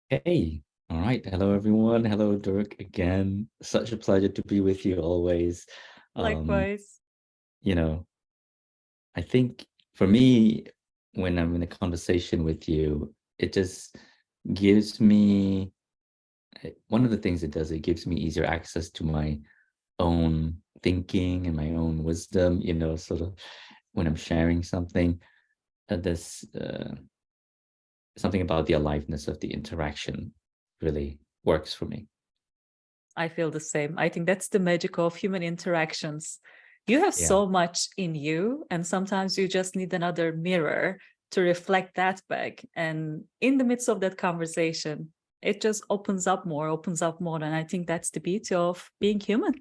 Hey, all right. Hello, everyone. Hello, Dirk, again. Such a pleasure to be with you always. Um, Likewise. you know, I think for me, when I'm in a conversation with you, it just gives me one of the things it does, it gives me easier access to my own thinking and my own wisdom, sort of when I'm sharing something. There's something about the aliveness of the interaction really works for me. I feel the same. I think that's the magic of human interactions. You have Yeah. so much in you, and sometimes you just need another mirror to reflect that back. And in the midst of that conversation, it just opens up more. And I think that's the beauty of being human,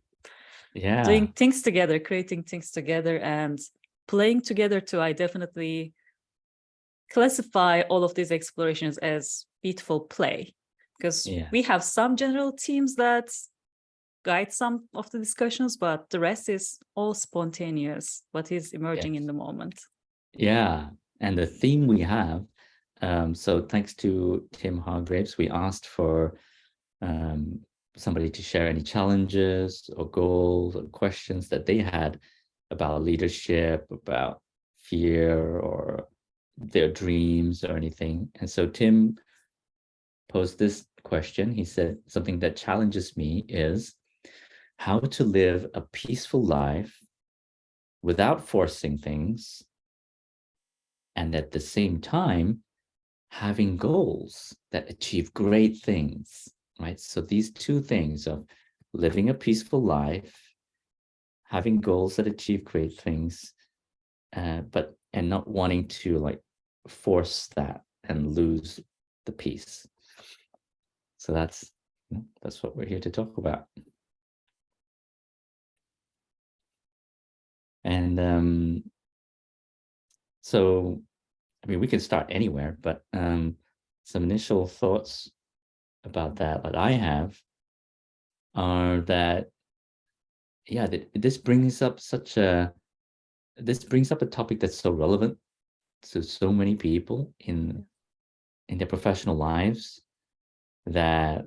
doing Yeah. things together, creating things together, and playing together too. I definitely classify all of these explorations as beautiful play because Yeah. we have some general themes that guide some of the discussions, but the rest is all spontaneous, what is emerging in Yes. the moment. Yeah. And the theme we have, so thanks to Tim Hargraves, we asked for um, somebody to share any challenges or goals or questions that they had about leadership, about fear or their dreams or anything. And so Tim posed this question. He said, something that challenges me is how to live a peaceful life without forcing things and at the same time having goals that achieve great things, right? So these two things of living a peaceful life, having goals that achieve great things, but and not wanting to like force that and lose the peace. So that's what we're here to talk about. And so I mean we can start anywhere, but some initial thoughts about that I have are that yeah, this brings up a topic that's so relevant to so many people in their professional lives that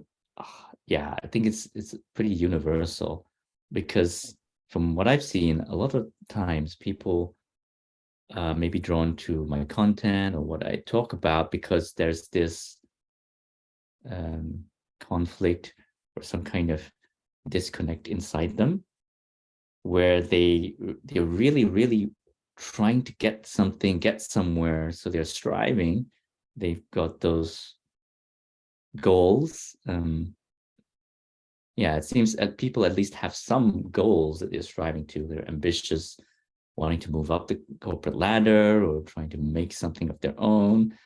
yeah, I think it's pretty universal because from what I've seen, a lot of times people may be drawn to my content or what I talk about because there's this um, conflict or some kind of disconnect inside them where they're really trying to get something, get somewhere, so they're striving. They've got those goals. Yeah, it seems that people at least have some goals that they're striving to. They're ambitious, wanting to move up the corporate ladder or trying to make something of their own.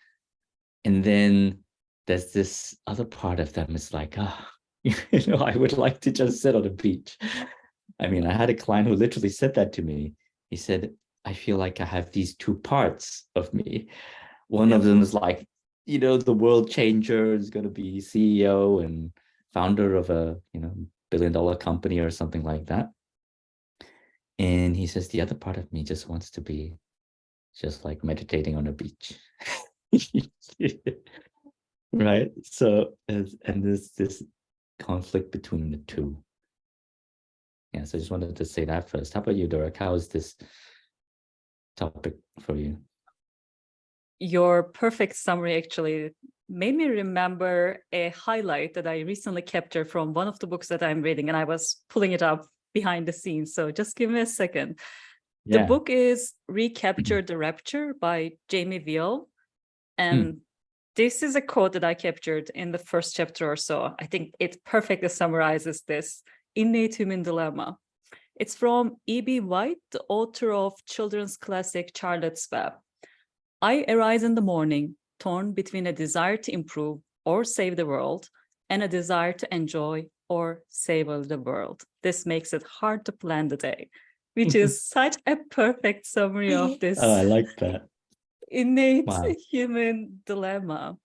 And then there's this other part of them is like, I would like to just sit on a beach. I mean, I had a client who literally said that to me. He said, I feel like I have these two parts of me. One of Yep. them is like, the world changer is going to be CEO and founder of a, billion-dollar company or something like that. And he says the other part of me just wants to be just like meditating on a beach. Right. So, and there's this conflict between the two. Yeah. So I just wanted to say that first. How about you, Dorek? How is this topic for you? Your perfect summary actually made me remember a highlight that I recently captured from one of the books that I'm reading, and I was pulling it up behind the scenes. So just give me a second. The Yeah. book is Recapture the Rapture by Jamie Veal. Hmm. And this is a quote that I captured in the first chapter or so. I think it perfectly summarizes this innate human dilemma. It's from E.B. White, the author of children's classic Charlotte's Web. I arise in the morning, torn between a desire to improve or save the world and a desire to enjoy or savor the world. This makes it hard to plan the day, which is such a perfect summary of Oh, this I like that. innate Wow. human dilemma.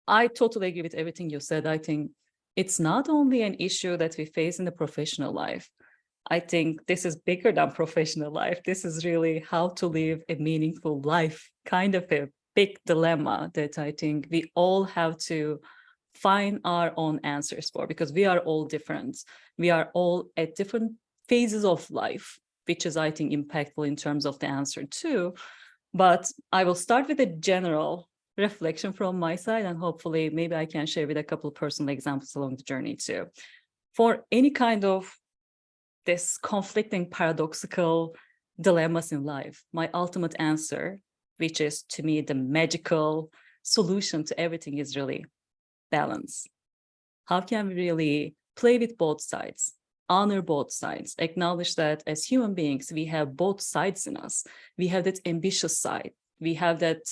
I totally agree with everything you said. I think it's not only an issue that we face in the professional life. I think this is bigger than professional life. This is really how to live a meaningful life, kind of a big dilemma that I think we all have to find our own answers for, because we are all different. We are all at different phases of life, which is, I think, impactful in terms of the answer too. But I will start with a general reflection from my side, and hopefully maybe I can share with a couple of personal examples along the journey too. For any kind of this conflicting, paradoxical dilemmas in life, my ultimate answer, which is to me the magical solution to everything, is really balance. How can we really play with both sides, honor both sides, acknowledge that as human beings, we have both sides in us. We have that ambitious side. We have that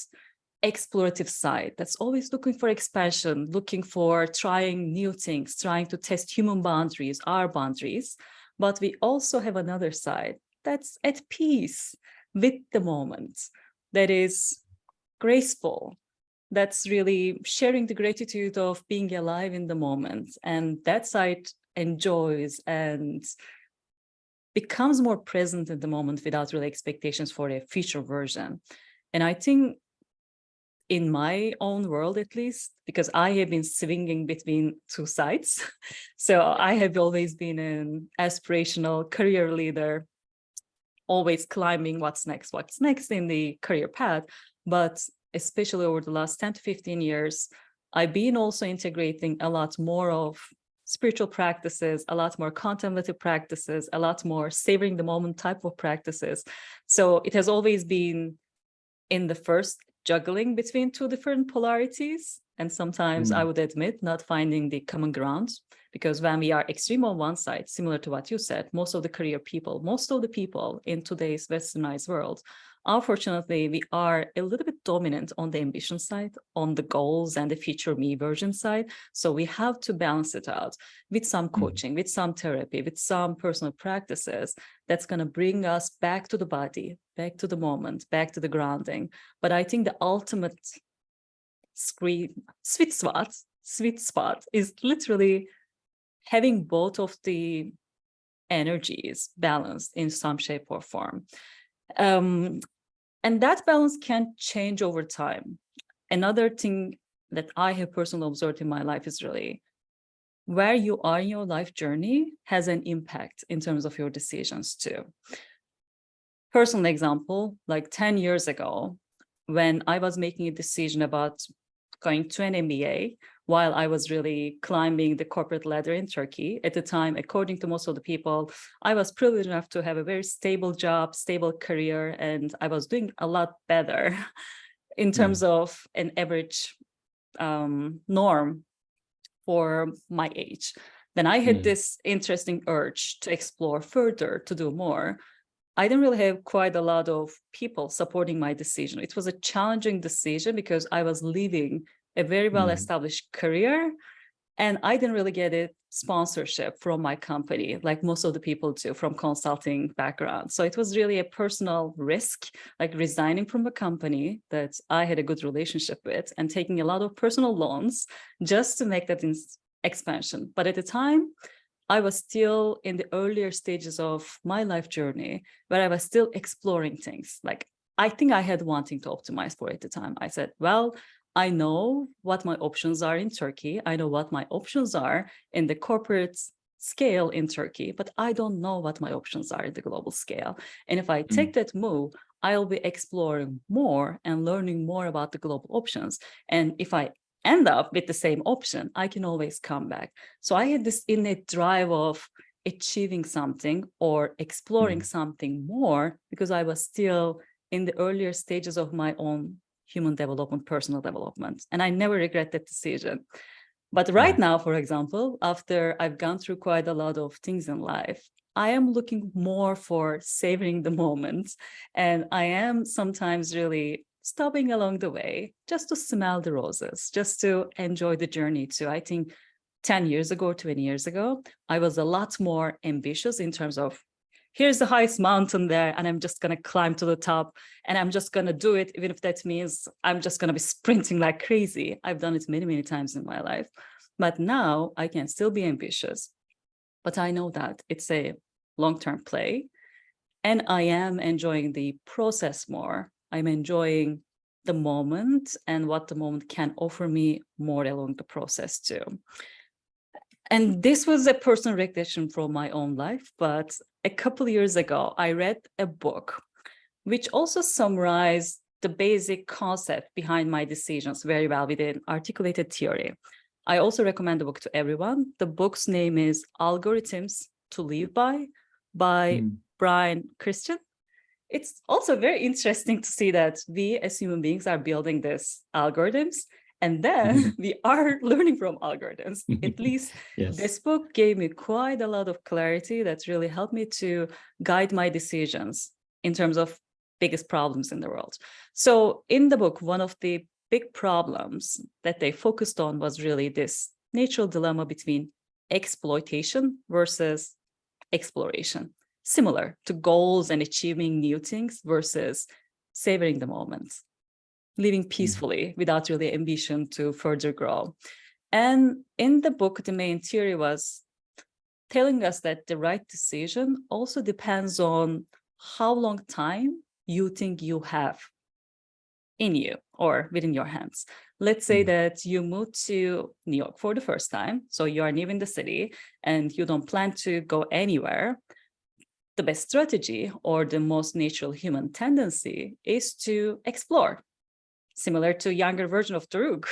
explorative side that's always looking for expansion, looking for trying new things, trying to test human boundaries, our boundaries. But we also have another side that's at peace with the moment, that is graceful, that's really sharing the gratitude of being alive in the moment. And that side enjoys and becomes more present in the moment without really expectations for a future version. And I think in my own world, at least, because I have been swinging between two sides. So I have always been an aspirational career leader, always climbing what's next in the career path. But especially over the last 10 to 15 years, I've been also integrating a lot more of spiritual practices, a lot more contemplative practices, a lot more savoring the moment type of practices. So it has always been in the first juggling between two different polarities. And sometimes I would admit not finding the common ground, because when we are extreme on one side, similar to what you said, most of the people in today's westernized world, unfortunately, we are a little bit dominant on the ambition side, on the goals and the future me version side. So we have to balance it out with some coaching, with some therapy, with some personal practices that's going to bring us back to the body, back to the moment, back to the grounding. But I think the ultimate sweet spot is literally having both of the energies balanced in some shape or form. And that balance can change over time. Another thing that I have personally observed in my life is really where you are in your life journey has an impact in terms of your decisions too. Personal example, like 10 years ago, when I was making a decision about going to an MBA, while I was really climbing the corporate ladder in Turkey. At the time, according to most of the people, I was privileged enough to have a very stable job, stable career, and I was doing a lot better in terms of an average norm for my age. Then I had this interesting urge to explore further, to do more. I didn't really have quite a lot of people supporting my decision. It was a challenging decision because I was leaving a very well-established career, and I didn't really get a sponsorship from my company, like most of the people do from consulting background. So it was really a personal risk, like resigning from a company that I had a good relationship with and taking a lot of personal loans just to make that expansion. But at the time, I was still in the earlier stages of my life journey where I was still exploring things. Like, I think I had one thing to optimize for at the time. I said, well, I know what my options are in Turkey. I know what my options are in the corporate scale in Turkey, but I don't know what my options are in the global scale. And if I take that move, I'll be exploring more and learning more about the global options. And if I end up with the same option, I can always come back. So I had this innate drive of achieving something or exploring something more because I was still in the earlier stages of my own human development, personal development. And I never regret that decision. But right now, for example, after I've gone through quite a lot of things in life, I am looking more for savoring the moment. And I am sometimes really stopping along the way just to smell the roses, just to enjoy the journey too. I think 10 years ago, 20 years ago, I was a lot more ambitious in terms of here's the highest mountain there, and I'm just going to climb to the top, and I'm just going to do it, even if that means I'm just going to be sprinting like crazy. I've done it many, many times in my life. But now I can still be ambitious, but I know that it's a long-term play, and I am enjoying the process more. I'm enjoying the moment and what the moment can offer me more along the process too. And this was a personal reflection from my own life, but a couple of years ago, I read a book which also summarized the basic concept behind my decisions very well with an articulated theory. I also recommend the book to everyone. The book's name is Algorithms to Live by Brian Christian. It's also very interesting to see that we as human beings are building these algorithms, and then we are learning from algorithms. At least Yes. this book gave me quite a lot of clarity that really helped me to guide my decisions in terms of biggest problems in the world. So in the book, one of the big problems that they focused on was really this natural dilemma between exploitation versus exploration, similar to goals and achieving new things versus savoring the moment, living peacefully without really ambition to further grow. And in the book, the main theory was telling us that the right decision also depends on how long time you think you have in you or within your hands. Let's say that you moved to New York for the first time, so you are new in the city and you don't plan to go anywhere. The best strategy or the most natural human tendency is to explore, similar to younger version of Daruk,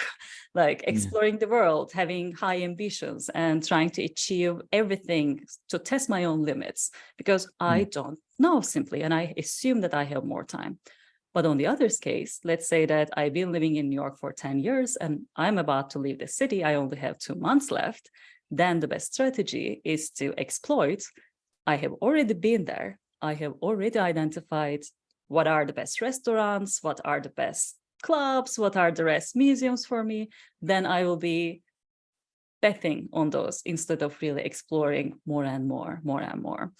like exploring the world, having high ambitions and trying to achieve everything to test my own limits because I don't know simply, and I assume that I have more time. But on the other case, let's say that I've been living in New York for 10 years and I'm about to leave the city. I only have 2 months left. Then the best strategy is to exploit. I have already been there. I have already identified what are the best restaurants, what are the best clubs, what are the best museums for me. Then I will be betting on those instead of really exploring more and more.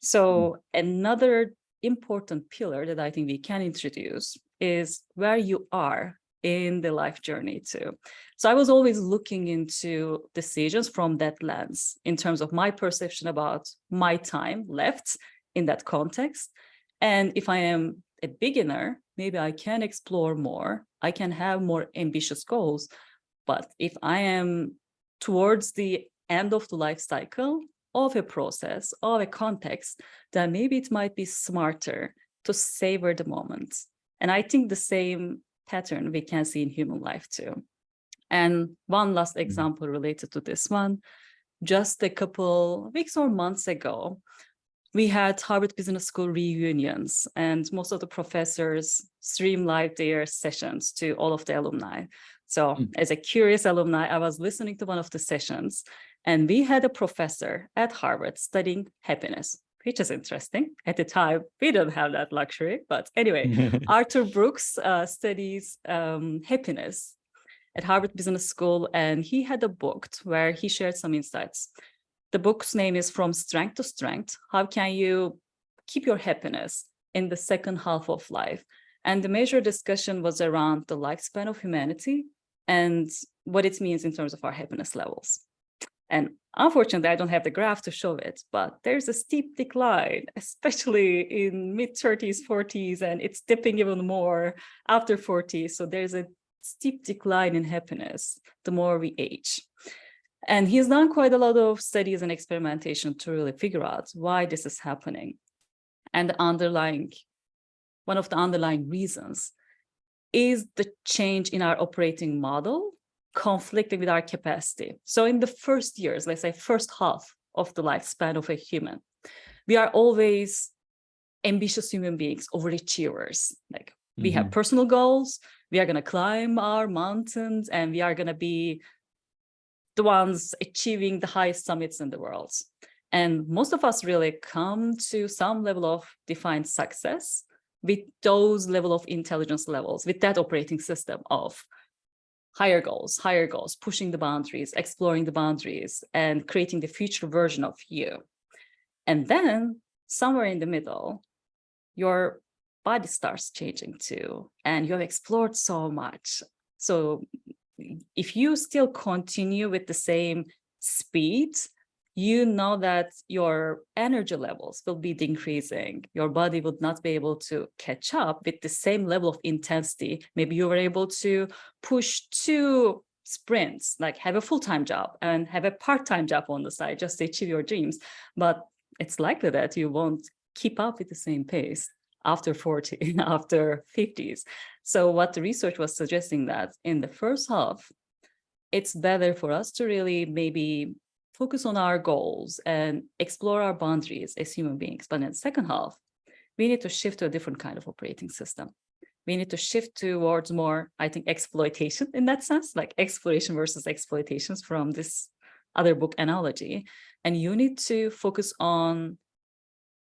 So another important pillar that I think we can introduce is where you are in the life journey too. So I was always looking into decisions from that lens in terms of my perception about my time left in that context. And if I am a beginner, maybe I can explore more, I can have more ambitious goals. But if I am towards the end of the life cycle of a process, of a context, then maybe it might be smarter to savor the moment. And I think the same pattern we can see in human life too. And one last example related to this one, just a couple weeks or months ago, we had Harvard Business School reunions, and most of the professors streamlined their sessions to all of the alumni. So as a curious alumni, I was listening to one of the sessions, and we had a professor at Harvard studying happiness, which is interesting. At the time, we don't have that luxury. But anyway, Arthur Brooks studies happiness at Harvard Business School, and he had a book where he shared some insights. The book's name is From Strength to Strength. How can you keep your happiness in the second half of life? And the major discussion was around the lifespan of humanity and what it means in terms of our happiness levels. And unfortunately, I don't have the graph to show it, but there's a steep decline, especially in mid-30s, 40s, and it's dipping even more after 40. So there's a steep decline in happiness the more we age. And he's done quite a lot of studies and experimentation to really figure out why this is happening. And one of the underlying reasons is the change in our operating model conflicting with our capacity. So in the first years, let's say first half of the lifespan of a human, we are always ambitious human beings, overachievers. Like we have personal goals, we are going to climb our mountains, and we are going to be the ones achieving the highest summits in the world. And most of us really come to some level of defined success with those level of intelligence levels, with that operating system of higher goals, pushing the boundaries, exploring the boundaries, and creating the future version of you. And then somewhere in the middle, your body starts changing too, and you have explored so much. So if you still continue with the same speed, you know that your energy levels will be decreasing. Your body would not be able to catch up with the same level of intensity. Maybe you were able to push 2 sprints, like have a full-time job and have a part-time job on the side just to achieve your dreams. But it's likely that you won't keep up with the same pace after 40, after 50s. So what the research was suggesting that in the first half, it's better for us to really maybe focus on our goals and explore our boundaries as human beings. But in the second half, we need to shift to a different kind of operating system. We need to shift towards more, I think, exploitation in that sense, like exploration versus exploitations from this other book analogy. And you need to focus on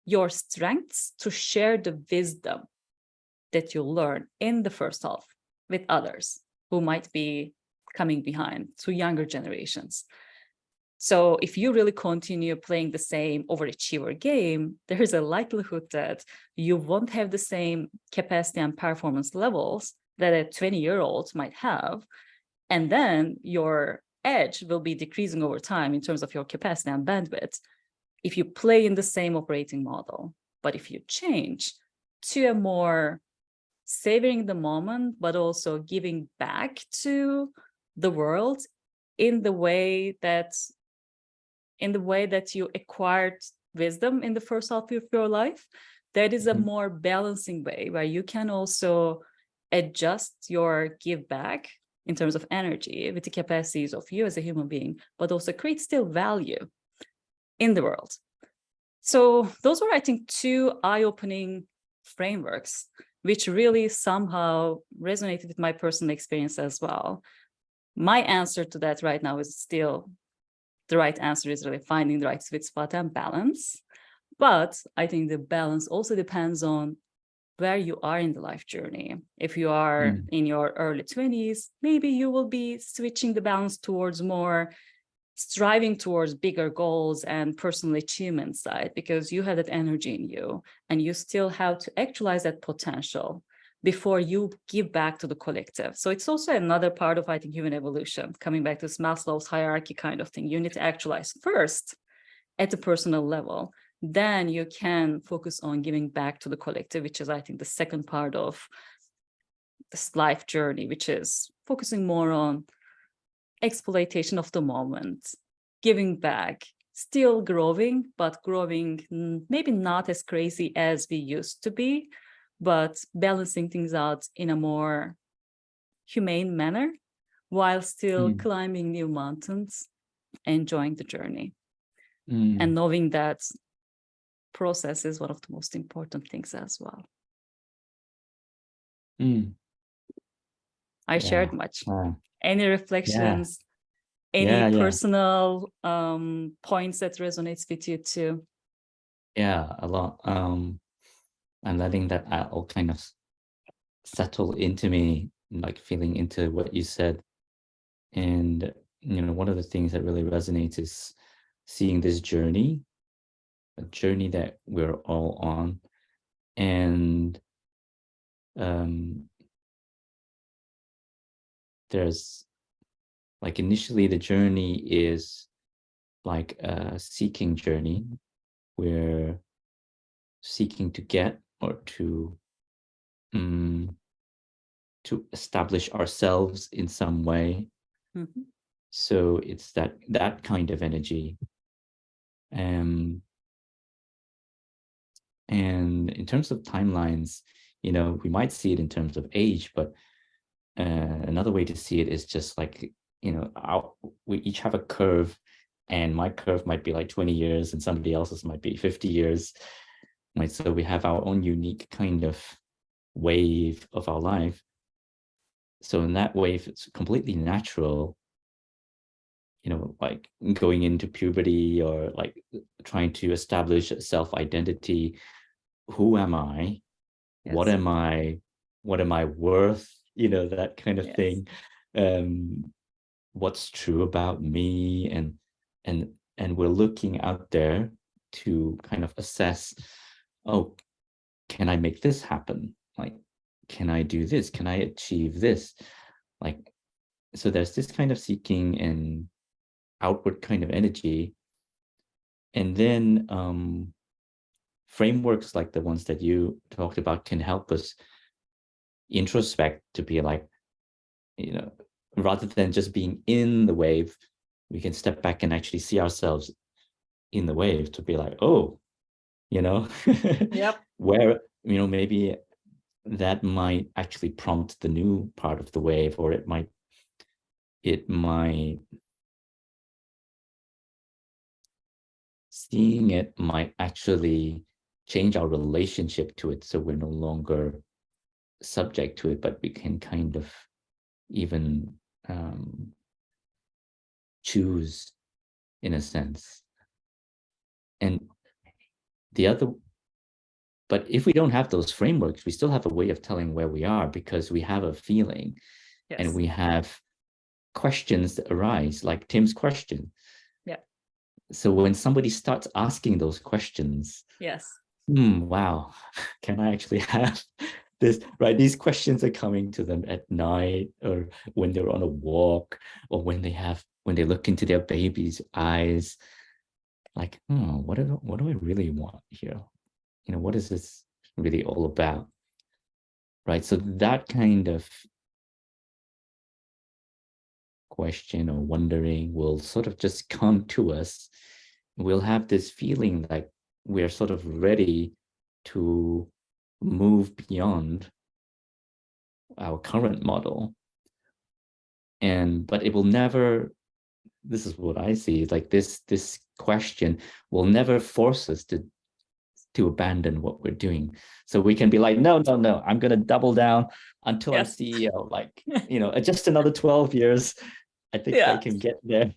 your strengths to share the wisdom that you learn in the first half with others who might be coming behind, to younger generations. So if you really continue playing the same overachiever game, there's a likelihood that you won't have the same capacity and performance levels that a 20-year-old might have. And then your edge will be decreasing over time in terms of your capacity and bandwidth if you play in the same operating model. But if you change to a more savoring the moment, but also giving back to the world in the way that you acquired wisdom in the first half of your life, that is a more balancing way where you can also adjust your give back in terms of energy with the capacities of you as a human being, but also create still value in the world. So those were, I think, 2 eye-opening frameworks, which really somehow resonated with my personal experience as well. My answer to that right now is still the right answer is really finding the right sweet spot and balance. But I think the balance also depends on where you are in the life journey. If you are in your early 20s, maybe you will be switching the balance towards more striving towards bigger goals and personal achievement side, because you have that energy in you and you still have to actualize that potential before you give back to the collective. So it's also another part of, I think, human evolution, coming back to this Maslow's hierarchy kind of thing. You need to actualize first at the personal level, then you can focus on giving back to the collective, which is, I think, the second part of this life journey, which is focusing more on exploitation of the moment, giving back, still growing, but growing maybe not as crazy as we used to be, but balancing things out in a more humane manner while still climbing new mountains, enjoying the journey, and knowing that process is one of the most important things as well. I shared much. Any reflections, any personal points that resonates with you too? Yeah, a lot. I'm letting that all kind of settle into me, like feeling into what you said. And, one of the things that really resonates is seeing this journey, a journey that we're all on. And there's like initially the journey is like a seeking journey. We're seeking to get or to establish ourselves in some way. So it's that kind of energy. And in terms of timelines, we might see it in terms of age, but another way to see it is just like, we each have a curve, and my curve might be like 20 years and somebody else's might be 50 years. Right? So we have our own unique kind of wave of our life. So in that wave, it's completely natural, like going into puberty or like trying to establish self-identity. Who am I? Yes. What am I? What am I worth? That kind of thing. What's true about me? And we're looking out there to kind of assess, oh, can I make this happen? Like, can I do this? Can I achieve this? Like, so there's this kind of seeking and outward kind of energy. And then frameworks like the ones that you talked about can help us introspect, to be like, rather than just being in the wave, we can step back and actually see ourselves in the wave, to be like, oh, Yep. where, maybe that might actually prompt the new part of the wave, or it might seeing it might actually change our relationship to it, so we're no longer subject to it, but we can kind of even choose, in a sense. And but if we don't have those frameworks, we still have a way of telling where we are, because we have a feeling. Yes. And we have questions that arise, like Tim's question. Yeah. So when somebody starts asking those questions, yes, wow, can I actually have this, right? These questions are coming to them at night, or when they're on a walk, or when they look into their baby's eyes, like, what do I really want here? What is this really all about? Right? So that kind of question or wondering will sort of just come to us. We'll have this feeling like we're sort of ready to move beyond our current model. But it will never, this is what I see, like this question will never force us to abandon what we're doing. So we can be like, no, I'm going to double down until I'm CEO, like, just another 12 years. I think I can get there.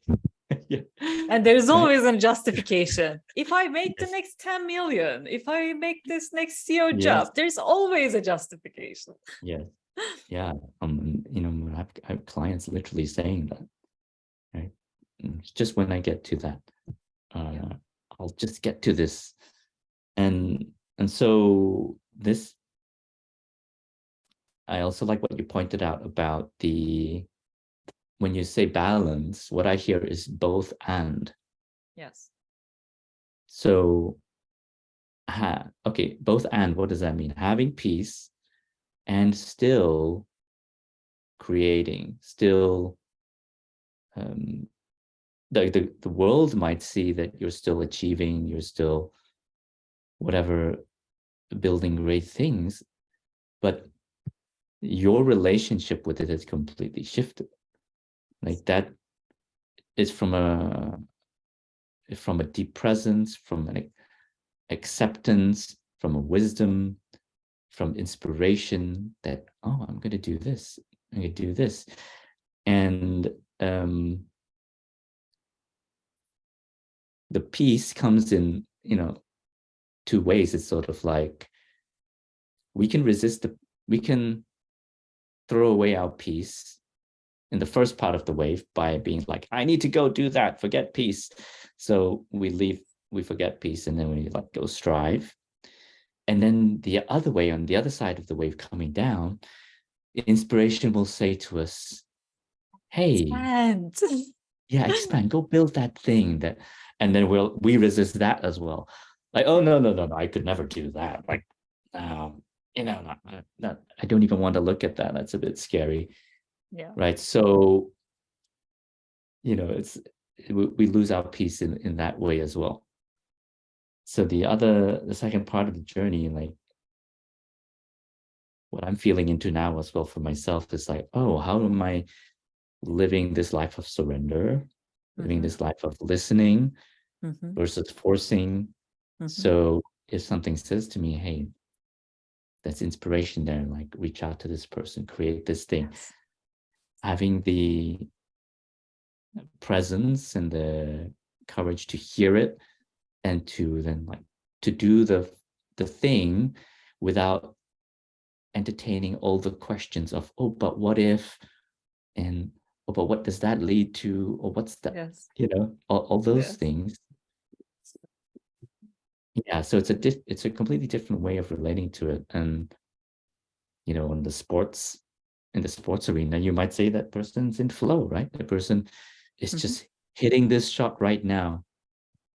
Yeah. And there's always a justification. If I make the next 10 million, if I make this next CEO job, there's always a justification. Yeah. Yeah. I have clients literally saying that, right? It's just when I get to that, I'll just get to this. And so this, I also like what you pointed out about when you say balance, what I hear is both and. Yes. So, okay, both and, what does that mean? Having peace and still creating, still, the world might see that you're still achieving, you're still whatever, building great things, but your relationship with it has completely shifted. Like that is from a deep presence, from an acceptance, from a wisdom, from inspiration that, I'm going to do this, I'm going to do this. And the peace comes in, two ways. It's sort of like we can throw away our peace in the first part of the wave by being like, I need to go do that, forget peace. So we forget peace, and then we go strive. And then the other way, on the other side of the wave coming down, inspiration will say to us, hey, expand, go build that thing and then we resist that as well. Like, oh, no, I could never do that. Like, I don't even want to look at that. That's a bit scary. Yeah. Right. So, we lose our peace in that way as well. So the second part of the journey, like what I'm feeling into now as well for myself, is like, oh, how am I living this life of surrender, living this life of listening versus forcing? So if something says to me, hey, that's inspiration there, like reach out to this person, create this thing, having the presence and the courage to hear it, and to then to do the thing without entertaining all the questions of, oh, but what if, and oh, but what does that lead to, or what's that, all those things. Yeah, so it's a completely different way of relating to it. And in the sports arena, you might say that person's in flow, right? The person is just hitting this shot right now.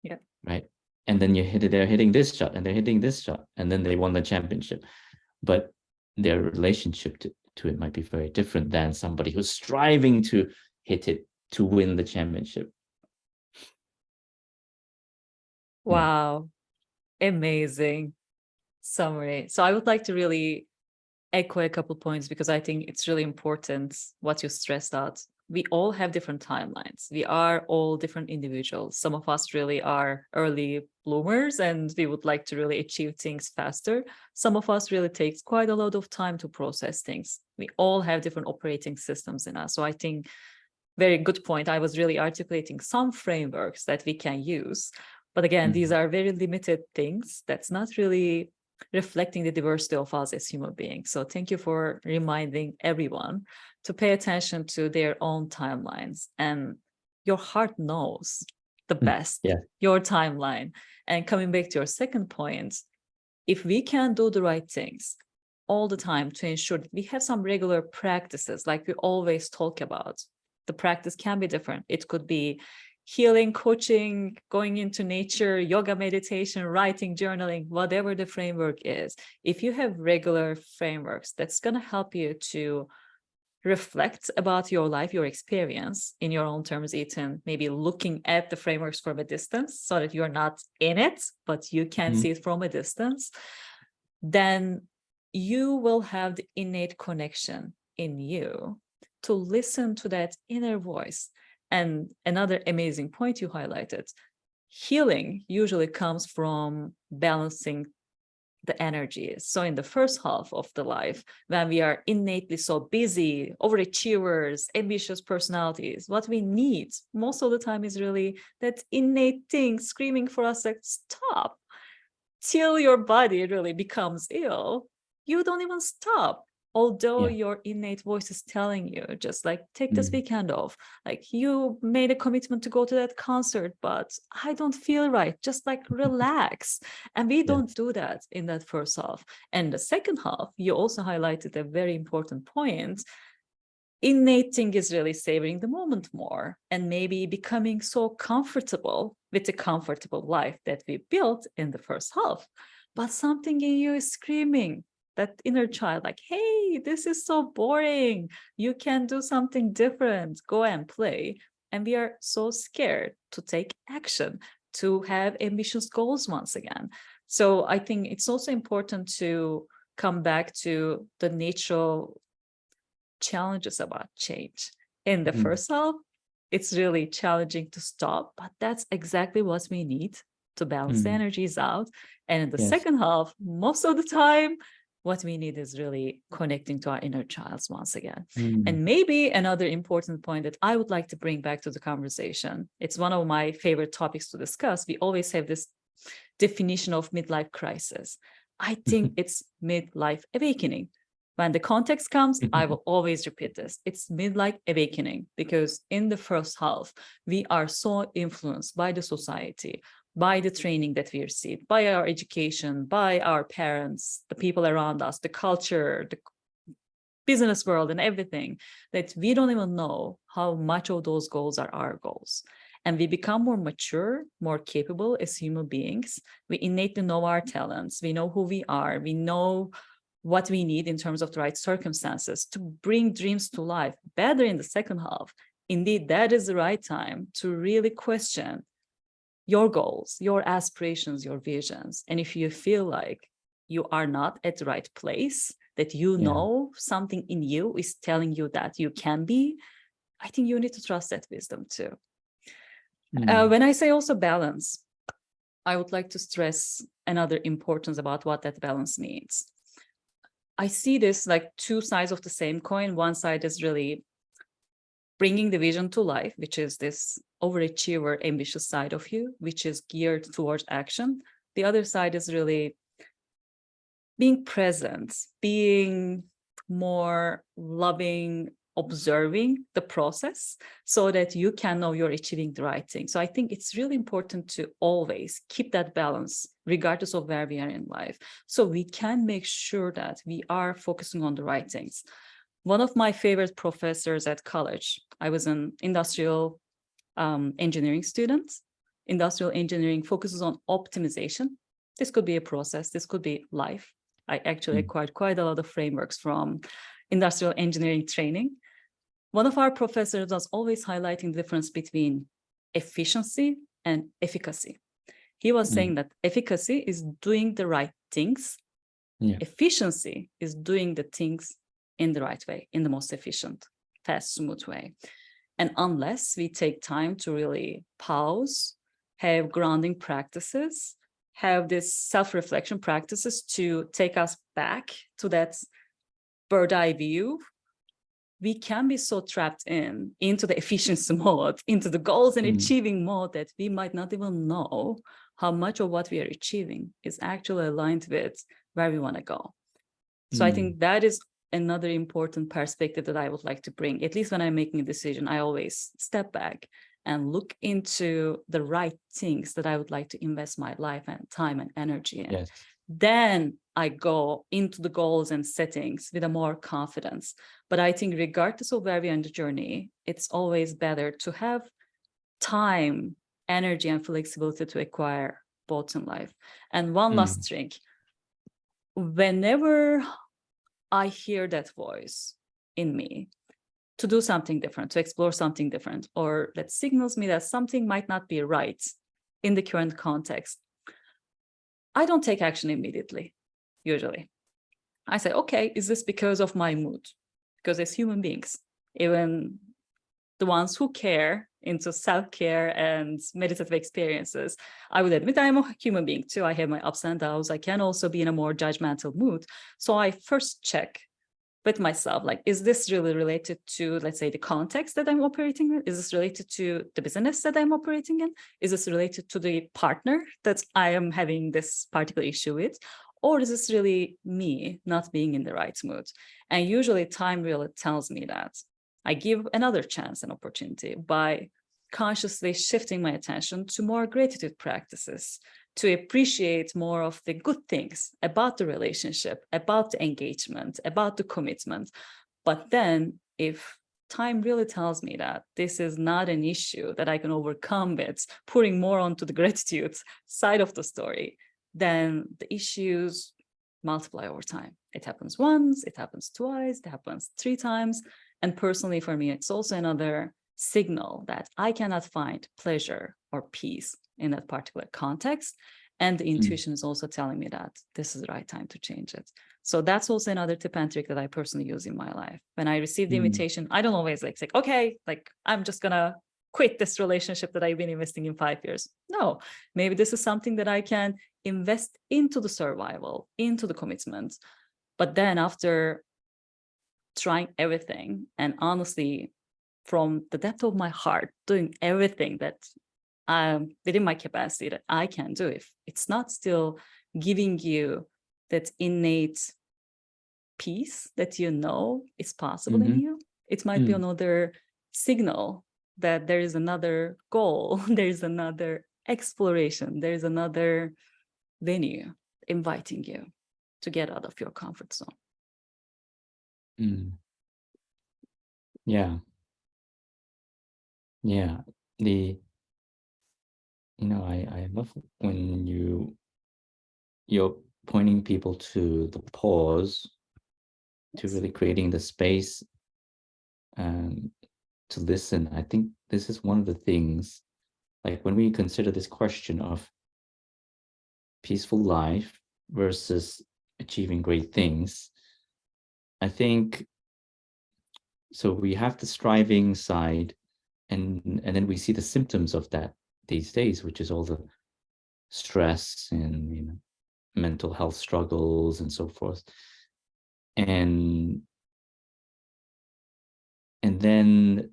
Yeah. right? And then they're hitting this shot and they're hitting this shot, and then they won the championship. But their relationship to it might be very different than somebody who's striving to hit it to win the championship. Wow, amazing summary. So I would like to really echo a couple points because I think it's really important what you stressed out. We all have different timelines. We are all different individuals. Some of us really are early bloomers and we would like to really achieve things faster. Some of us really takes quite a lot of time to process things. We all have different operating systems in us. So I think very good point. I was really articulating some frameworks that we can use. But again, these are very limited things. That's not really reflecting the diversity of us as human beings. So thank you for reminding everyone to pay attention to their own timelines. And your heart knows the best, your timeline. And coming back to your second point, if we can do the right things all the time to ensure that we have some regular practices, like we always talk about, the practice can be different. It could be healing, coaching, going into nature, yoga, meditation, writing, journaling, whatever the framework is. If you have regular frameworks, that's going to help you to reflect about your life, your experience in your own terms, Ethan, maybe looking at the frameworks from a distance so that you're not in it, but you can see it from a distance, then you will have the innate connection in you to listen to that inner voice. And another amazing point you highlighted, healing usually comes from balancing the energies. So in the first half of the life, when we are innately so busy, overachievers, ambitious personalities, what we need most of the time is really that innate thing screaming for us like, stop, till your body really becomes ill. You don't even stop. Although your innate voice is telling you, just like, take this weekend off. Like, you made a commitment to go to that concert, but I don't feel right. Just like relax. And we don't do that in that first half. And the second half, you also highlighted a very important point. Innate thing is really savoring the moment more and maybe becoming so comfortable with the comfortable life that we built in the first half. But something in you is screaming, that inner child, like, hey, this is so boring. You can do something different. Go and play. And we are so scared to take action, to have ambitious goals once again. So I think it's also important to come back to the natural challenges about change. In the first half, it's really challenging to stop, but that's exactly what we need to balance the energies out. And in the second half, most of the time, what we need is really connecting to our inner child once again. And maybe another important point that I would like to bring back to the conversation, it's one of my favorite topics to discuss. We always have this definition of midlife crisis. I think it's midlife awakening. When the context comes, I will always repeat this. It's midlife awakening because in the first half, we are so influenced by the society, by the training that we receive, by our education, by our parents, the people around us, the culture, the business world and everything, that we don't even know how much of those goals are our goals. And we become more mature, more capable as human beings. We innately know our talents. We know who we are. We know what we need in terms of the right circumstances to bring dreams to life better in the second half. Indeed, that is the right time to really question your goals, your aspirations, your visions. And if you feel like you are not at the right place, that you know something in you is telling you that you can be, I think you need to trust that wisdom too. When I say also balance, I would like to stress another importance about what that balance means. I see this like two sides of the same coin. One side is really bringing the vision to life, which is this overachiever, ambitious side of you, which is geared towards action. The other side is really being present, being more loving, observing the process so that you can know you're achieving the right thing. So I think it's really important to always keep that balance, regardless of where we are in life, so we can make sure that we are focusing on the right things. One of my favorite professors at college, I was an industrial engineering student. industrial engineering focuses on optimization. This could be a process, this could be life. I actually acquired quite a lot of frameworks from industrial engineering training. One of our professors was always highlighting the difference between efficiency and efficacy. He was saying that efficacy is doing the right things. Yeah. Efficiency is doing the things in the right way, in the most efficient, fast, smooth way. And unless we take time to really pause, have grounding practices, have this self-reflection practices to take us back to that bird eye view, we can be so trapped into the efficiency mode, into the goals and achieving mode, that we might not even know how much of what we are achieving is actually aligned with where we want to go. So I think that is another important perspective that I would like to bring. At least when I'm making a decision, I always step back and look into the right things that I would like to invest my life and time and energy in. Yes. Then I go into the goals and settings with a more confidence. But I think regardless of where we are in the journey, it's always better to have time, energy, and flexibility to acquire both in life. And one last thing, whenever I hear that voice in me to do something different, to explore something different, or that signals me that something might not be right in the current context, I don't take action immediately, usually. I say, okay, is this because of my mood? Because as human beings, even the ones who care into self-care and meditative experiences, I would admit I'm a human being too. I have my ups and downs. I can also be in a more judgmental mood. So I first check with myself, like, is this really related to, let's say, the context that I'm operating in? Is this related to the business that I'm operating in? Is this related to the partner that I am having this particular issue with? Or is this really me not being in the right mood? And usually time really tells me that. I give another chance and opportunity by consciously shifting my attention to more gratitude practices, to appreciate more of the good things about the relationship, about the engagement, about the commitment. But then if time really tells me that this is not an issue that I can overcome with putting more onto the gratitude side of the story, then the issues multiply over time. It happens once, it happens twice, it happens 3 times. And personally, for me, it's also another signal that I cannot find pleasure or peace in that particular context. And the intuition is also telling me that this is the right time to change it. So that's also another tip and trick that I personally use in my life. When I receive the invitation, I don't always like say, okay, like I'm just gonna quit this relationship that I've been investing in 5 years. No, maybe this is something that I can invest into the survival, into the commitment. But then after trying everything and honestly, from the depth of my heart, doing everything that within my capacity that I can do, if it's not still giving you that innate peace that you know is possible in you, it might be another signal that there is another goal, there is another exploration, there is another venue inviting you to get out of your comfort zone. Yeah. Yeah. I love when you're pointing people to the pause, to really creating the space to listen. I think this is one of the things, like when we consider this question of peaceful life versus achieving great things, I think, so we have the striving side, and then we see the symptoms of that these days, which is all the stress and mental health struggles and so forth. And then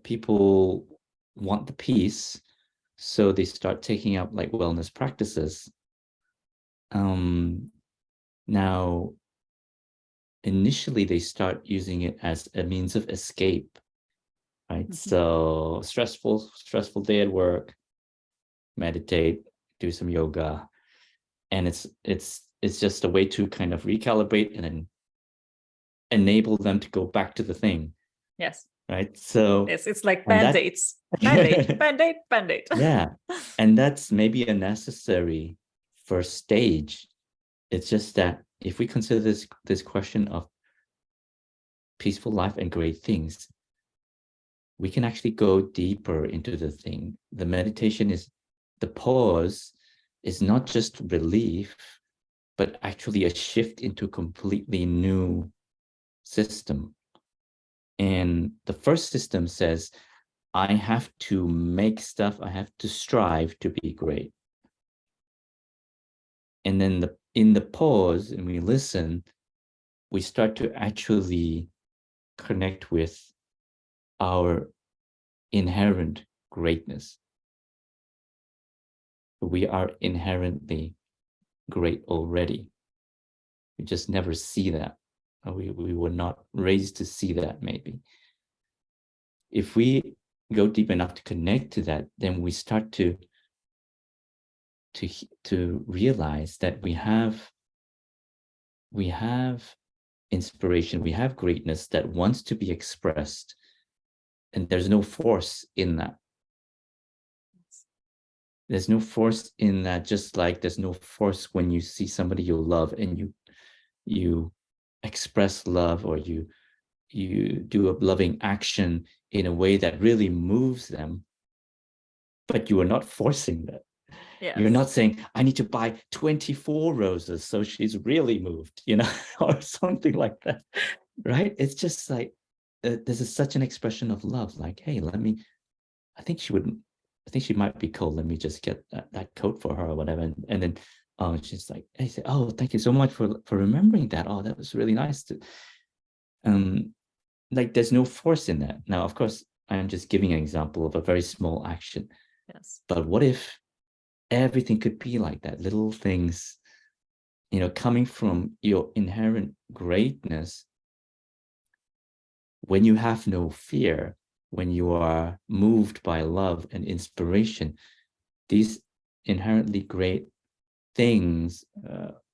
people want the peace, so they start taking up like wellness practices. Now, initially they start using it as a means of escape, right? So stressful day at work, meditate, do some yoga, and it's just a way to kind of recalibrate and then enable them to go back to the thing. Yes. right? So, Yes, it's like and that, band-aids. Band-aid, band-aid, band-aid. yeah, and that's maybe a necessary first stage. It's just that if we consider this question of peaceful life and great things, we can actually go deeper into the thing. The meditation is, the pause is not just relief, but actually a shift into a completely new system. And the first system says, I have to make stuff, I have to strive to be great. And then in the pause, and we listen, we start to actually connect with our inherent greatness. We are inherently great already. We just never see that. We were not raised to see that, maybe. If we go deep enough to connect to that, then we start to realize that we have inspiration, we have greatness that wants to be expressed, and there's no force in that. There's no force in that, just like there's no force when you see somebody you love and you express love, or you do a loving action in a way that really moves them, but you are not forcing that. Yes. You're not saying, I need to buy 24 roses so she's really moved, or something like that, right? It's just like, there's such an expression of love, like, hey, I think she might be cold. Let me just get that coat for her or whatever. And then she's like, hey, say, oh, thank you so much for remembering that. Oh, that was really nice. Like, there's no force in that. Now, of course, I'm just giving an example of a very small action. Yes. But what if everything could be like that? Little things, coming from your inherent greatness, when you have no fear, when you are moved by love and inspiration, these inherently great things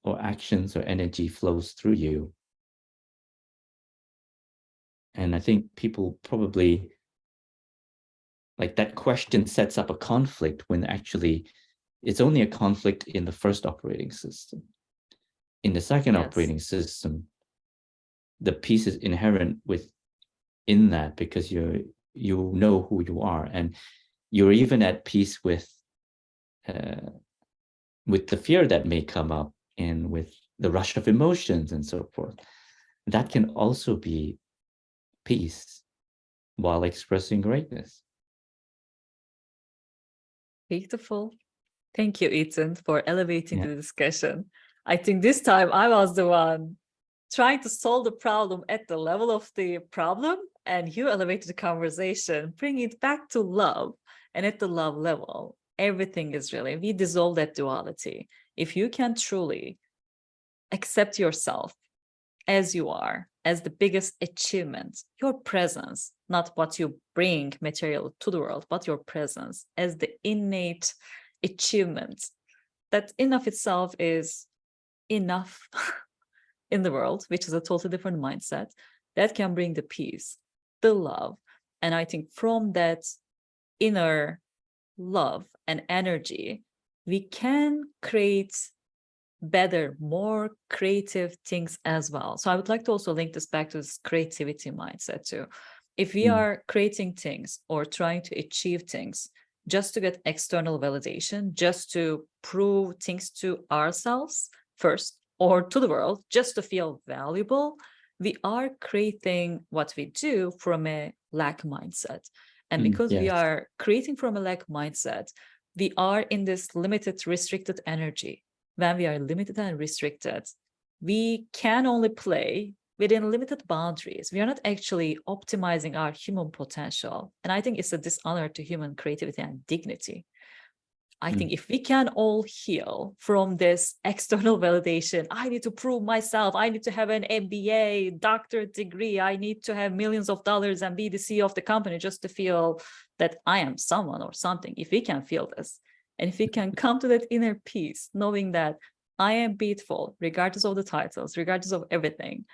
or actions or energy flows through you. And I think people probably, like, that question sets up a conflict when actually it's only a conflict in the first operating system. In the second operating system, the peace is inherent within that, because you know who you are, and you're even at peace with the fear that may come up, and with the rush of emotions and so forth. That can also be peace while expressing greatness. Beautiful. Thank you, Ethan, for elevating the discussion. I think this time I was the one trying to solve the problem at the level of the problem, and you elevated the conversation, bringing it back to love. And at the love level, everything is really, we dissolve that duality. If you can truly accept yourself as you are, as the biggest achievement, your presence, not what you bring material to the world, but your presence as the innate achievement, that in of itself is enough in the world, which is a totally different mindset, that can bring the peace, the love. And I think from that inner love and energy, we can create better, more creative things as well. So I would like to also link this back to this creativity mindset too. If we are creating things or trying to achieve things just to get external validation, just to prove things to ourselves first, or to the world, just to feel valuable, we are creating what we do from a lack mindset. And because we are creating from a lack mindset, we are in this limited, restricted energy. When we are limited and restricted, we can only play within limited boundaries. We are not actually optimizing our human potential. And I think it's a dishonor to human creativity and dignity. I think if we can all heal from this external validation, I need to prove myself, I need to have an MBA, doctorate degree, I need to have millions of dollars and be the CEO of the company just to feel that I am someone or something. If we can feel this, and if we can come to that inner peace, knowing that I am beautiful, regardless of the titles, regardless of everything,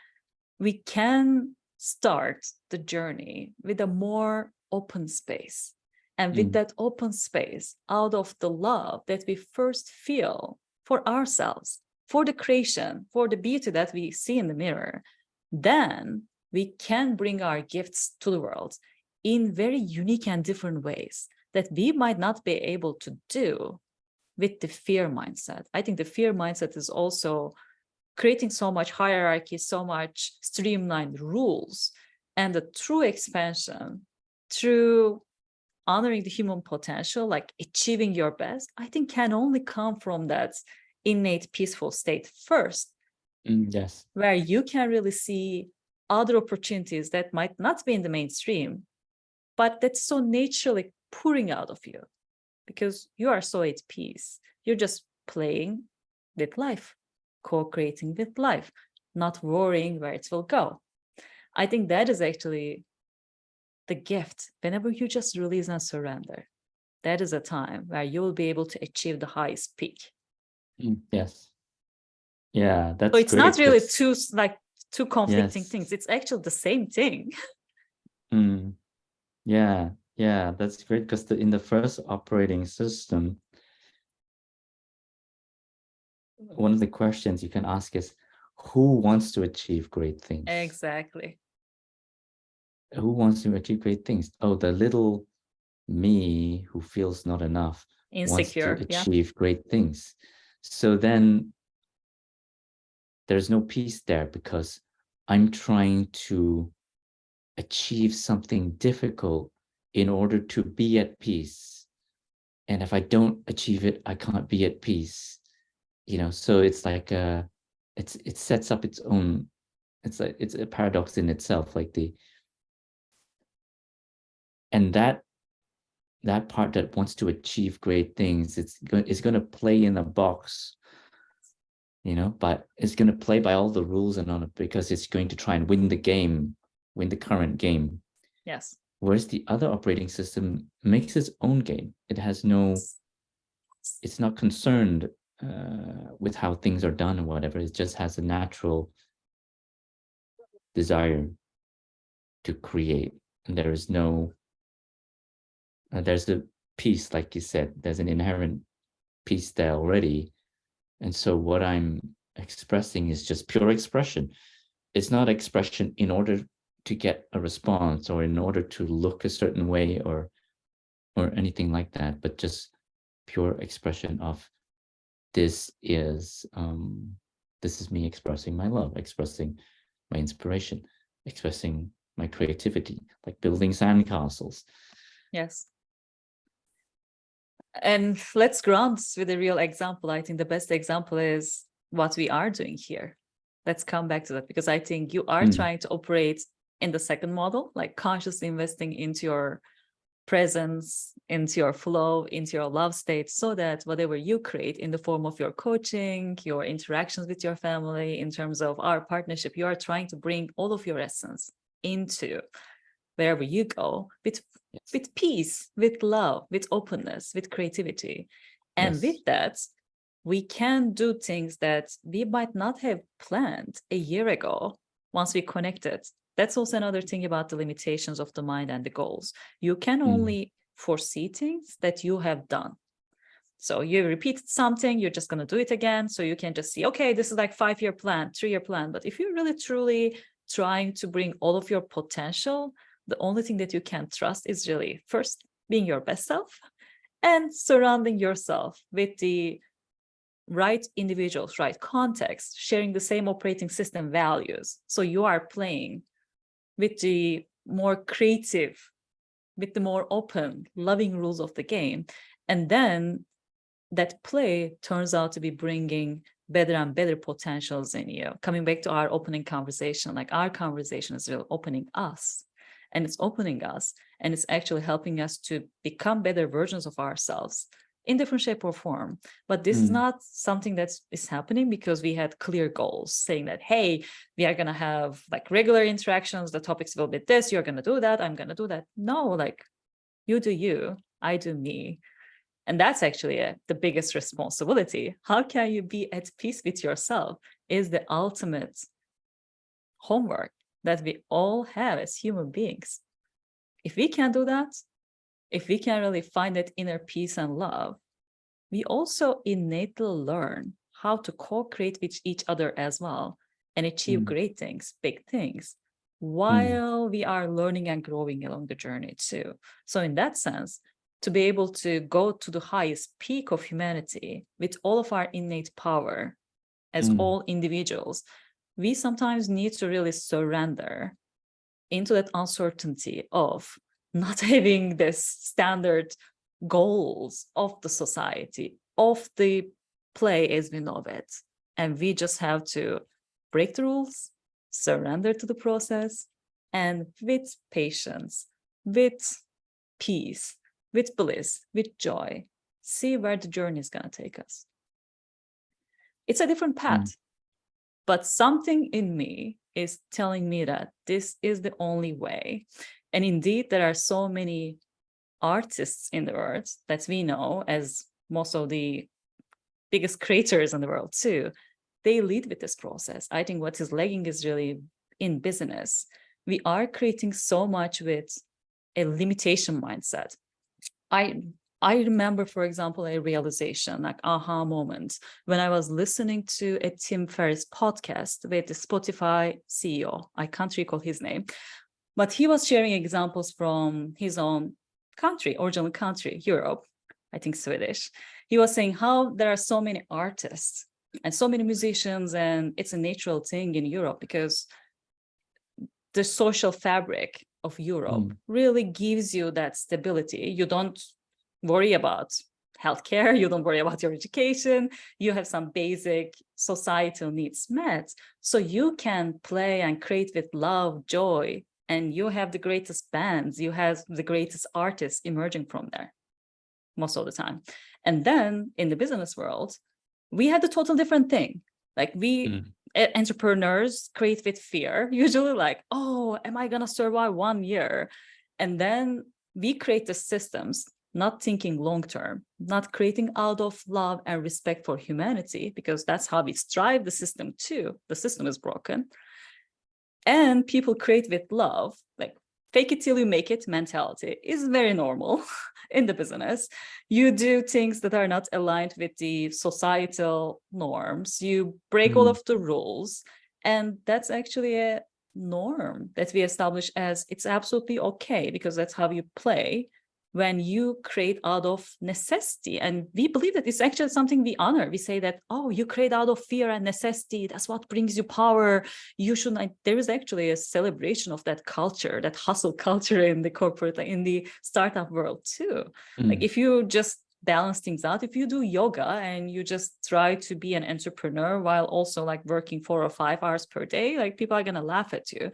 we can start the journey with a more open space. And with that open space, out of the love that we first feel for ourselves, for the creation, for the beauty that we see in the mirror, then we can bring our gifts to the world in very unique and different ways that we might not be able to do with the fear mindset. I think the fear mindset is also creating so much hierarchy, so much streamlined rules, and the true expansion, through honoring the human potential, like achieving your best, I think can only come from that innate peaceful state first, Yes. where you can really see other opportunities that might not be in the mainstream, but that's so naturally pouring out of you because you are so at peace. You're just playing with life, co-creating with life, not worrying where it will go. I think that is actually the gift. Whenever you just release and surrender, that is a time where you will be able to achieve the highest peak. Yes. Yeah, So that's it's not great. really That's, two conflicting yes. things. It's actually the same thing. Yeah, yeah, that's great because in the first operating system, one of the questions you can ask is, who wants to achieve great things? Exactly. Who wants to achieve great things? Oh, the little me who feels not enough wants to Insecure. Yeah. achieve great things. So then there's no peace there because I'm trying to achieve something difficult in order to be at peace. And if I don't achieve it, I can't be at peace. So it's like it sets up its own, it's a paradox in itself, and that part that wants to achieve great things, it's going to play in a box, but it's going to play by all the rules and on it because it's going to try and win the current game. Yes. Whereas the other operating system makes its own game. It's not concerned with how things are done or whatever. It just has a natural desire to create. And there's a peace, like you said, there's an inherent peace there already. And so what I'm expressing is just pure expression. It's not expression in order to get a response or in order to look a certain way or anything like that, but just pure expression of this is me expressing my love, expressing my inspiration, expressing my creativity, like building sandcastles. Yes. And let's ground with a real example. I think the best example is what we are doing here. Let's come back to that because I think you are trying to operate in the second model, like consciously investing into your presence, into your flow, into your love state, so that whatever you create in the form of your coaching, your interactions with your family, in terms of our partnership, you are trying to bring all of your essence into wherever you go with peace, with love, with openness, with creativity. And with that, we can do things that we might not have planned a year ago once we connected. That's also another thing about the limitations of the mind and the goals. You can only foresee things that you have done. So you repeated something, you're just going to do it again. So you can just see, okay, this is like 5-year plan, 3-year plan. But if you're really truly trying to bring all of your potential, the only thing that you can trust is really first being your best self and surrounding yourself with the right individuals, right context, sharing the same operating system values. So you are playing with the more creative, with the more open, loving rules of the game. And then that play turns out to be bringing better and better potentials in you. Coming back to our opening conversation, like our conversation is really opening us. And it's opening us, and it's actually helping us to become better versions of ourselves in different shape or form. But this is not something that is happening because we had clear goals saying that, hey, we are going to have like regular interactions. The topics will be this. You're going to do that. I'm going to do that. No, like you do you, I do me. And that's actually the biggest responsibility. How can you be at peace with yourself is the ultimate homework that we all have as human beings. If we can do that, if we can really find that inner peace and love, we also innately learn how to co-create with each other as well and achieve great things, big things, while we are learning and growing along the journey too. So in that sense, to be able to go to the highest peak of humanity with all of our innate power as all individuals, we sometimes need to really surrender into that uncertainty of not having this standard goals of the society, of the play as we know it. And we just have to break the rules, surrender to the process, and with patience, with peace, with bliss, with joy, see where the journey is going to take us. It's a different path, but something in me is telling me that this is the only way. And indeed, there are so many artists in the world that we know as most of the biggest creators in the world too. They lead with this process. I think what is lagging is really in business. We are creating so much with a limitation mindset. I remember, for example, a realization, like aha moment, when I was listening to a Tim Ferriss podcast with the Spotify CEO. I can't recall his name, but he was sharing examples from his own country, original country, Europe, I think Swedish. He was saying how there are so many artists and so many musicians, and it's a natural thing in Europe because the social fabric of Europe really gives you that stability. You don't worry about healthcare, you don't worry about your education, you have some basic societal needs met. So you can play and create with love, joy, and you have the greatest bands, you have the greatest artists emerging from there most of the time. And then in the business world, we had a total different thing. Like entrepreneurs create with fear, usually like, oh, am I gonna survive 1 year? And then we create the systems, not thinking long-term, not creating out of love and respect for humanity, because that's how we strive the system too. The system is broken. And people create with love, like fake it till you make it mentality is very normal in the business. You do things that are not aligned with the societal norms. You break all of the rules. And that's actually a norm that we establish as it's absolutely okay, because that's how you play when you create out of necessity. And we believe that it's actually something we honor. We say that, oh, you create out of fear and necessity. That's what brings you power. You should not. There is actually a celebration of that culture, that hustle culture in the corporate, like in the startup world too. Like if you just balance things out, if you do yoga and you just try to be an entrepreneur while also like working 4 or 5 hours per day, like people are going to laugh at you.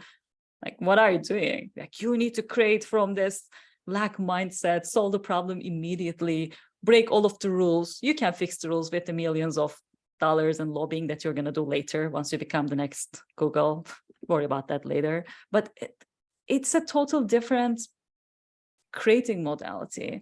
Like, what are you doing? Like, you need to create from this lack mindset, solve the problem immediately, break all of the rules. You can fix the rules with the millions of dollars and lobbying that you're going to do later once you become the next Google. Worry about that later. But it's a total different creating modality.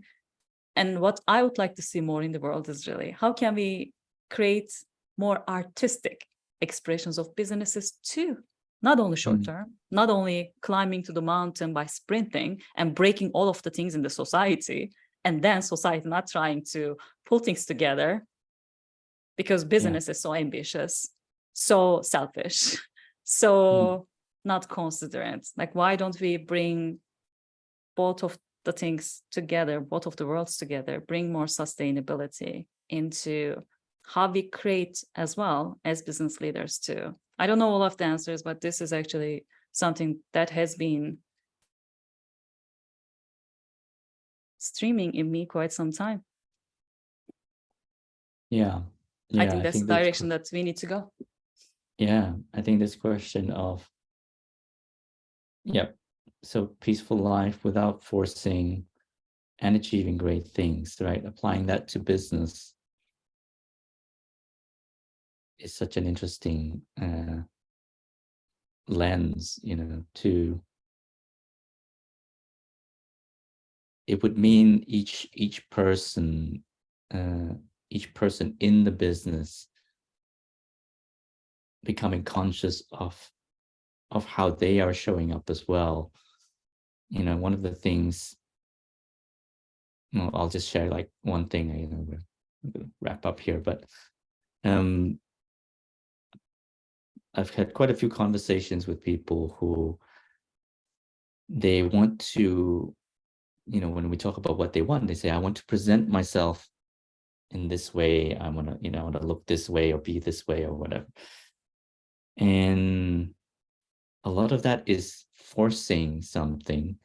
And what I would like to see more in the world is really, how can we create more artistic expressions of businesses too? Not only short term, not only climbing to the mountain by sprinting and breaking all of the things in the society, and then society not trying to pull things together because business is so ambitious, so selfish, so not considerate. Like, why don't we bring both of the things together, both of the worlds together, bring more sustainability into how we create as well as business leaders too? I don't know all of the answers, but this is actually something that has been streaming in me quite some time. Yeah. I think that's the direction that we need to go. Yeah, I think this question of, so peaceful life without forcing and achieving great things, right? Applying that to business is such an interesting lens, to, it would mean each person in the business becoming conscious of of how they are showing up as well. You know, one of the things, well, I'll just share like one thing, you know, we're gonna wrap up here, but I've had quite a few conversations with people who they want to, you know, when we talk about what they want, they say, I want to present myself in this way. I want to, you know, I want to look this way or be this way or whatever. And a lot of that is forcing something.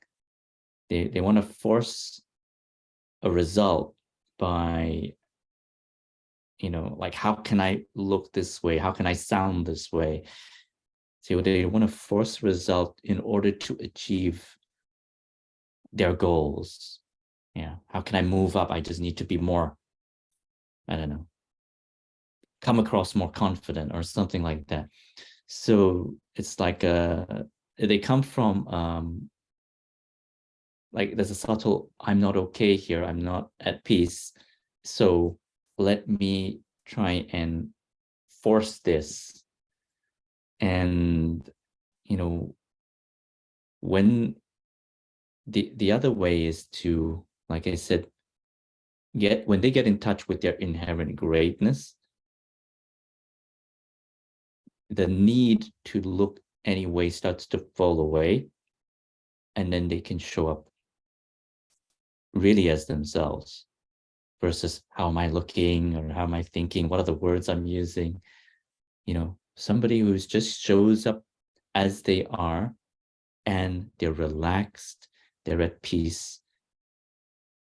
They want to force a result by, you know, like, how can I look this way? How can I sound this way? So they want to force result in order to achieve their goals. Yeah. How can I move up? I just need to be more, I don't know, come across more confident or something like that. So it's like they come from like there's a subtle, I'm not okay here, I'm not at peace. So let me try and force this. And, you know, when the other way is to, like I said, when they get in touch with their inherent greatness, the need to look anyway starts to fall away, and then they can show up really as themselves versus how am I looking or how am I thinking, what are the words I'm using. You know, somebody who's just shows up as they are and they're relaxed, they're at peace,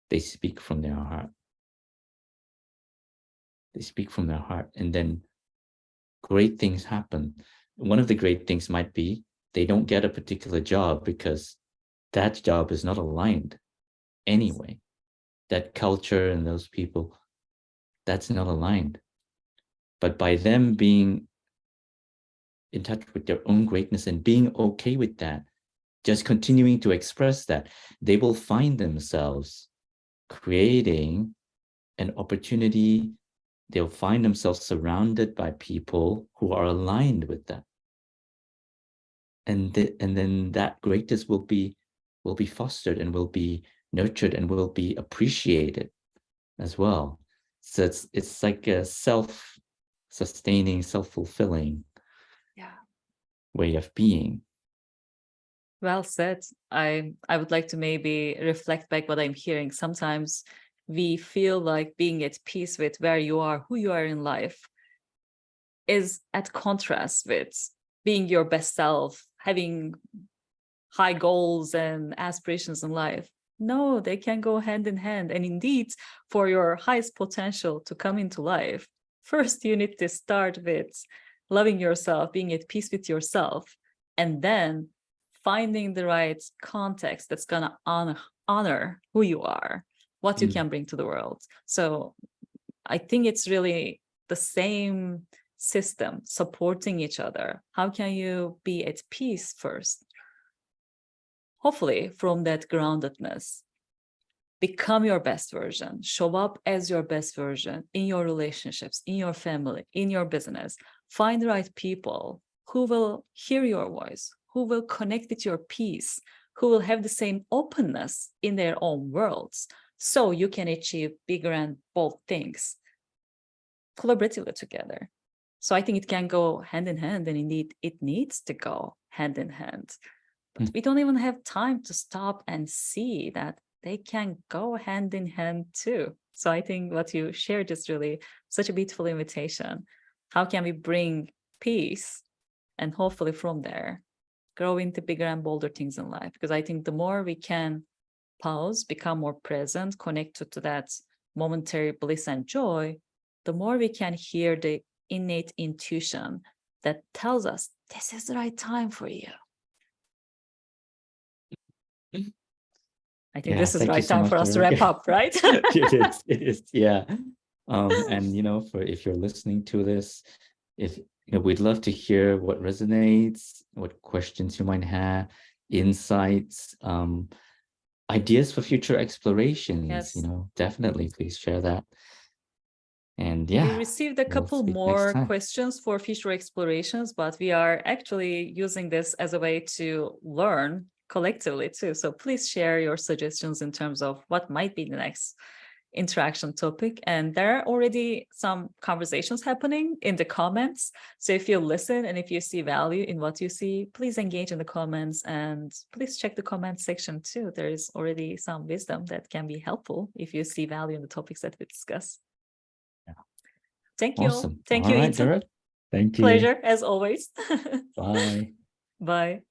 they speak from their heart. They speak from their heart, and then great things happen. One of the great things might be they don't get a particular job because that job is not aligned anyway. That culture and those people, that's not aligned. But by them being in touch with their own greatness and being okay with that, just continuing to express that, they will find themselves creating an opportunity. They'll find themselves surrounded by people who are aligned with that. And then that greatness will be fostered and will be nurtured and will be appreciated as well. So it's like a self-sustaining, self-fulfilling way of being. Well said. I would like to maybe reflect back what I'm hearing. Sometimes we feel like being at peace with where you are, who you are in life, is at contrast with being your best self, having high goals and aspirations in life. No, they can go hand in hand. And indeed, for your highest potential to come into life, first you need to start with loving yourself, being at peace with yourself, and then finding the right context that's going to honor who you are, what you can bring to the world. So I think it's really the same system supporting each other. How can you be at peace first? Hopefully, from that groundedness, become your best version, show up as your best version in your relationships, in your family, in your business. Find the right people who will hear your voice, who will connect with your peace, who will have the same openness in their own worlds, so you can achieve bigger and bold things collaboratively together. So I think it can go hand in hand, and indeed it needs to go hand in hand. But we don't even have time to stop and see that they can go hand in hand too. So I think what you shared is really such a beautiful invitation. How can we bring peace and hopefully from there grow into bigger and bolder things in life? Because I think the more we can pause, become more present, connected to that momentary bliss and joy, the more we can hear the innate intuition that tells us this is the right time for you. I think this is the right time for us to wrap up, right? It is, yeah. And you know, if you're listening to this, if you know, we'd love to hear what resonates, what questions you might have, insights, ideas for future explorations. Yes. You know, definitely please share that. And We yeah, received a we'll couple speak next more time. questions for future explorations, but we are actually using this as a way to learn collectively too. So please share your suggestions in terms of what might be the next interaction topic. And there are already some conversations happening in the comments. So if you listen and if you see value in what you see, please engage in the comments and please check the comment section too. There is already some wisdom that can be helpful if you see value in the topics that we discuss. Yeah. Thank you. Awesome. Thank All you, right, Ethan. Jared. Thank you. Pleasure as always. Bye. Bye.